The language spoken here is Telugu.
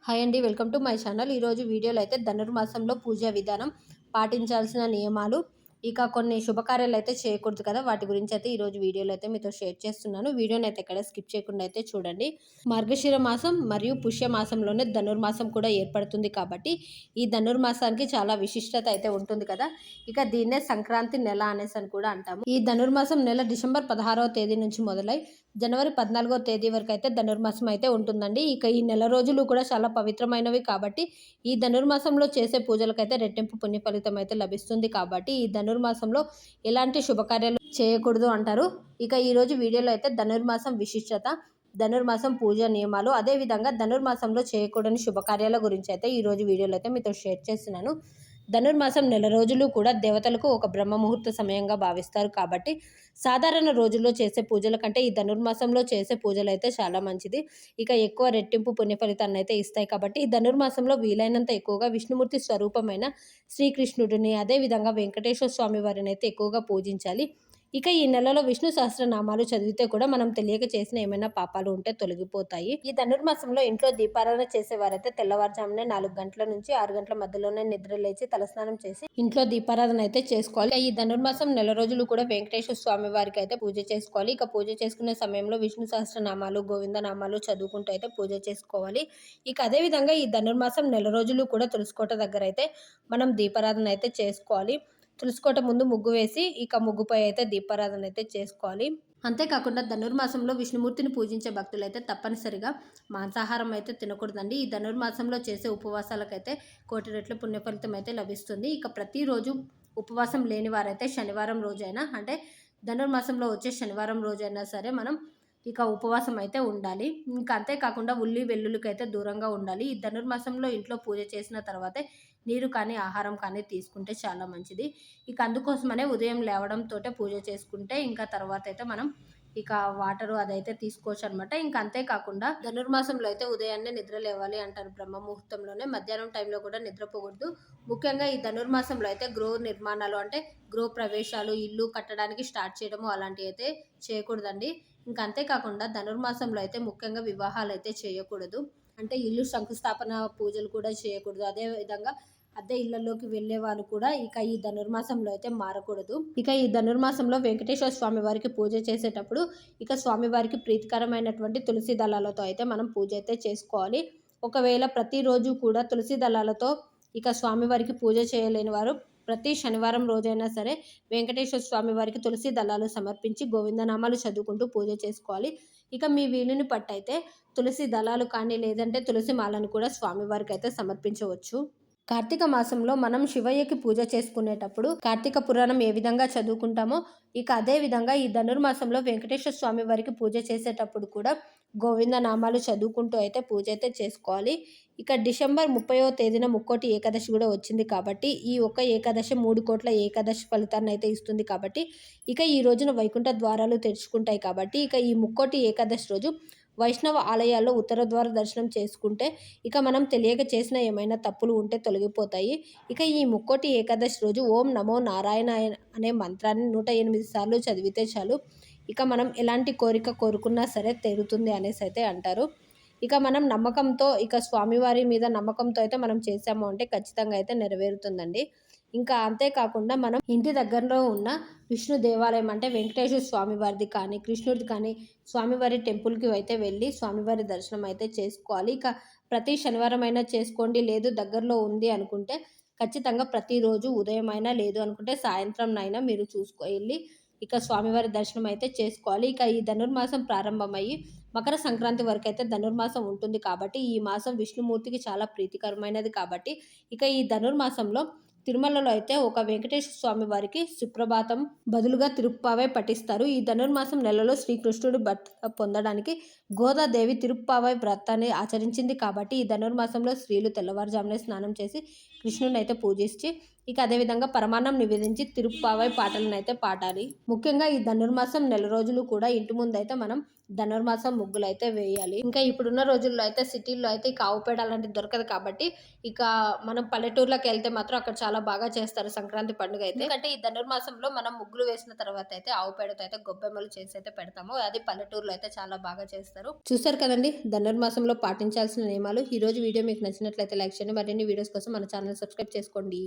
హాయ్ అండి, వెల్కమ్ టు మై ఛానల్. ఈరోజు వీడియోలో అయితే ధనుర్మాసంలో పూజా విధానం, పాటించాల్సిన నియమాలు, ఇక కొన్ని శుభకార్యాలు అయితే చేయకూడదు కదా, వాటి గురించి అయితే ఈరోజు వీడియోలో అయితే మీతో షేర్ చేస్తున్నాను. వీడియోని అయితే ఎక్కడ స్కిప్ చేయకుండా అయితే చూడండి. మార్గశిర మాసం మరియు పుష్య మాసంలోనే ధనుర్మాసం కూడా ఏర్పడుతుంది కాబట్టి ఈ ధనుర్మాసానికి చాలా విశిష్టత అయితే ఉంటుంది కదా. ఇక దీన్నే సంక్రాంతి నెల అనేసి అని కూడా అంటాము. ఈ ధనుర్మాసం నెల డిసెంబర్ 16వ తేదీ నుంచి మొదలై జనవరి 14వ తేదీ వరకు అయితే ధనుర్మాసం అయితే ఉంటుందండి. ఇక ఈ నెల రోజులు కూడా చాలా పవిత్రమైనవి కాబట్టి ఈ ధనుర్మాసంలో చేసే పూజలకైతే రెట్టింపు పుణ్య ఫలితం అయితే లభిస్తుంది. కాబట్టి ఈ ధనుర్మాసంలో ఎలాంటి శుభకార్యాలు చేయకూడదు అంటారు. ఇక ఈరోజు వీడియోలో అయితే ధనుర్మాసం విశిష్టత, ధనుర్మాసం పూజ నియమాలు, అదేవిధంగా ధనుర్మాసంలో చేయకూడని శుభకార్యాల గురించి అయితే ఈరోజు వీడియోలో అయితే మీతో షేర్ చేస్తున్నాను. ధనుర్మాసం నెల రోజులు కూడా దేవతలకు ఒక బ్రహ్మ ముహూర్త సమయంగా భావిస్తారు కాబట్టి సాధారణ రోజుల్లో చేసే పూజల కంటే ఈ ధనుర్మాసంలో చేసే పూజలు అయితే చాలా మంచిది. ఇక ఎక్కువ రెట్టింపు పుణ్య ఫలితాన్ని అయితే ఇస్తాయి. కాబట్టి ఈ ధనుర్మాసంలో వీలైనంత ఎక్కువగా విష్ణుమూర్తి స్వరూపమైన శ్రీకృష్ణుడిని, అదేవిధంగా వెంకటేశ్వర స్వామి వారిని అయితే ఎక్కువగా పూజించాలి. ఇక ఈ నెలలో విష్ణు సహస్రనామాలు చదివితే కూడా మనం తెలియక చేసిన ఏమైనా పాపాలు ఉంటే తొలగిపోతాయి. ఈ ధనుర్మాసంలో ఇంట్లో దీపారాధన చేసేవారైతే తెల్లవారుజామునే 4 గంటల నుంచి 6 గంటల మధ్యలోనే నిద్ర లేచి తలస్నానం చేసి ఇంట్లో దీపారాధన అయితే చేసుకోవాలి. ఈ ధనుర్మాసం నెల రోజులు కూడా వెంకటేశ్వర స్వామి వారికి అయితే పూజ చేసుకోవాలి. ఇక పూజ చేసుకునే సమయంలో విష్ణు సహస్రనామాలు, గోవిందనామాలు చదువుకుంటూ అయితే పూజ చేసుకోవాలి. ఇక అదేవిధంగా ఈ ధనుర్మాసం నెల రోజులు కూడా తులసికోట దగ్గర అయితే మనం దీపారాధన అయితే చేసుకోవాలి. తులసికోట ముందు ముగ్గు వేసి ఇక ముగ్గుపై అయితే దీపారాధన అయితే చేసుకోవాలి. అంతేకాకుండా ధనుర్మాసంలో విష్ణుమూర్తిని పూజించే భక్తులైతే తప్పనిసరిగా మాంసాహారం అయితే తినకూడదండి. ఈ ధనుర్మాసంలో చేసే ఉపవాసాలకైతే 1,000,000 రెట్ల పుణ్యఫలితం అయితే లభిస్తుంది. ఇక ప్రతిరోజు ఉపవాసం లేని వారైతే శనివారం రోజైనా, అంటే ధనుర్మాసంలో వచ్చే శనివారం రోజైనా సరే మనం ఇక ఉపవాసం అయితే ఉండాలి. ఇంకా అంతేకాకుండా ఉల్లి వెల్లుల్లికైతే దూరంగా ఉండాలి. ఈ ధనుర్మాసంలో ఇంట్లో పూజ చేసిన తర్వాతే నీరు కానీ ఆహారం కానీ తీసుకుంటే చాలా మంచిది. ఇక అందుకోసమనే ఉదయం లేవడంతోటే పూజ చేసుకుంటే ఇంకా తర్వాత అయితే మనం ఇక వాటరు అదైతే తీసుకోవచ్చు అనమాట. ఇంకా అంతేకాకుండా ధనుర్మాసంలో అయితే ఉదయాన్నే నిద్ర లేవాలి అంటారు. బ్రహ్మ ముహూర్తంలోనే, మధ్యాహ్నం టైంలో కూడా నిద్రపోకూడదు. ముఖ్యంగా ఈ ధనుర్మాసంలో అయితే గృహ నిర్మాణాలు, అంటే గృహ ప్రవేశాలు, ఇల్లు కట్టడానికి స్టార్ట్ చేయడము అలాంటివి అయితే చేయకూడదండి. ఇంకా అంతేకాకుండా ధనుర్మాసంలో అయితే ముఖ్యంగా వివాహాలు అయితే చేయకూడదు. అంటే ఇల్లు శంకుస్థాపన పూజలు కూడా చేయకూడదు. అదేవిధంగా అద్దె ఇళ్లలోకి వెళ్ళే వాళ్ళు కూడా ఇక ఈ ధనుర్మాసంలో అయితే మారకూడదు. ఇక ఈ ధనుర్మాసంలో వెంకటేశ్వర స్వామి వారికి పూజ చేసేటప్పుడు ఇక స్వామివారికి ప్రీతికరమైనటువంటి తులసి దళాలతో అయితే మనం పూజ అయితే చేసుకోవాలి. ఒకవేళ ప్రతిరోజు కూడా తులసి దళాలతో ఇక స్వామివారికి పూజ చేయలేని వారు ప్రతి శనివారం రోజైనా సరే వెంకటేశ్వర స్వామి వారికి తులసి దళాలు సమర్పించి గోవిందనామాలు చదువుకుంటూ పూజ చేసుకోవాలి. ఇక మీ వీలుని పట్టయితే తులసి దళాలు కానీ, లేదంటే తులసి మాలను కూడా స్వామివారికి అయితే సమర్పించవచ్చు. కార్తీక మాసంలో మనం శివయ్యకి పూజ చేసుకునేటప్పుడు కార్తీక పురాణం ఏ విధంగా చదువుకుంటామో ఇక అదే విధంగా ఈ ధనుర్మాసంలో వెంకటేశ్వర స్వామి వారికి పూజ చేసేటప్పుడు కూడా గోవింద నామాలు చదువుకుంటూ అయితే పూజ అయితే చేసుకోవాలి. ఇక డిసెంబర్ 30వ తేదీన ముక్కోటి ఏకాదశి కూడా వచ్చింది కాబట్టి ఈ ఒక్క ఏకాదశి 3 కోట్ల ఏకాదశి ఫలితాన్ని అయితే ఇస్తుంది. కాబట్టి ఇక ఈ రోజున వైకుంఠ ద్వారాలు తెరుచుకుంటాయి. కాబట్టి ఇక ఈ ముక్కోటి ఏకాదశి రోజు వైష్ణవ ఆలయాల్లో ఉత్తర ద్వార దర్శనం చేసుకుంటే ఇక మనం తెలియక చేసిన ఏమైనా తప్పులు ఉంటే తొలగిపోతాయి. ఇక ఈ ముక్కోటి ఏకాదశి రోజు ఓం నమో నారాయణాయ అనే మంత్రాన్ని 108 సార్లు చదివితే చాలు ఇక మనం ఎలాంటి కోరిక కోరుకున్నా సరే తీరుతుంది అనేసి అయితే అంటారు. ఇక మనం నమ్మకంతో, ఇక స్వామివారి మీద నమ్మకంతో అయితే మనం చేసాము అంటే ఖచ్చితంగా అయితే నెరవేరుతుందండి. ఇంకా అంతేకాకుండా మనం ఇంటి దగ్గరలో ఉన్న విష్ణు దేవాలయం, అంటే వెంకటేశ్వర స్వామి వారిది కానీ, కృష్ణుడిది కానీ స్వామివారి టెంపుల్కి అయితే వెళ్ళి స్వామివారి దర్శనం అయితే చేసుకోవాలి. ఇక ప్రతి శనివారం అయినా చేసుకోండి, లేదు దగ్గరలో ఉంది అనుకుంటే ఖచ్చితంగా ప్రతిరోజు ఉదయం అయినా, లేదు అనుకుంటే సాయంత్రం అయినా మీరు వెళ్ళి ఇక స్వామివారి దర్శనం అయితే చేసుకోవాలి. ఇక ఈ ధనుర్మాసం ప్రారంభమయ్యి మకర సంక్రాంతి వరకు అయితే ధనుర్మాసం ఉంటుంది. కాబట్టి ఈ మాసం విష్ణుమూర్తికి చాలా ప్రీతికరమైనది. కాబట్టి ఇక ఈ ధనుర్మాసంలో తిరుమలలో అయితే ఒక వెంకటేశ్వర స్వామి వారికి సుప్రభాతం బదులుగా తిరుప్పావై పఠిస్తారు. ఈ ధనుర్మాసం నెలలో శ్రీకృష్ణుడు భర్త పొందడానికి గోదాదేవి తిరుప్పావై వ్రతాన్ని ఆచరించింది. కాబట్టి ఈ ధనుర్మాసంలో స్త్రీలు తెల్లవారుజామునే స్నానం చేసి కృష్ణుని అయితే పూజించి ఇక అదేవిధంగా పరమాన్నం నివేదించి తిరుప్పావై పాటలను అయితే పాడాలి. ముఖ్యంగా ఈ ధనుర్మాసం నెల రోజులు కూడా ఇంటి ముందైతే మనం ధనుర్మాసం ముగ్గులు అయితే వేయాలి. ఇంకా ఇప్పుడున్న రోజుల్లో అయితే సిటీల్లో అయితే ఇక ఆవు పేడ అలాంటిది దొరకదు కాబట్టి ఇక మనం పల్లెటూర్లోకి వెళ్తే మాత్రం అక్కడ చాలా బాగా చేస్తారు సంక్రాంతి పండుగ అయితే. ఎందుకంటే ఈ ధనుర్మాసంలో మనం ముగ్గులు వేసిన తర్వాత అయితే ఆవు పేడతో అయితే గొబ్బెమ్మలు చేసి అయితే పెడతాము. అది పల్లెటూరులో అయితే చాలా బాగా చేస్తారు. చూసారు కదండి ధనుర్మాసంలో పాటించాల్సిన నియమాలు. ఈ రోజు వీడియో మీకు నచ్చినట్లయితే లైక్ చేయండి. మరిన్ని వీడియోస్ కోసం మన ఛానల్ సబ్స్క్రైబ్ చేసుకోండి.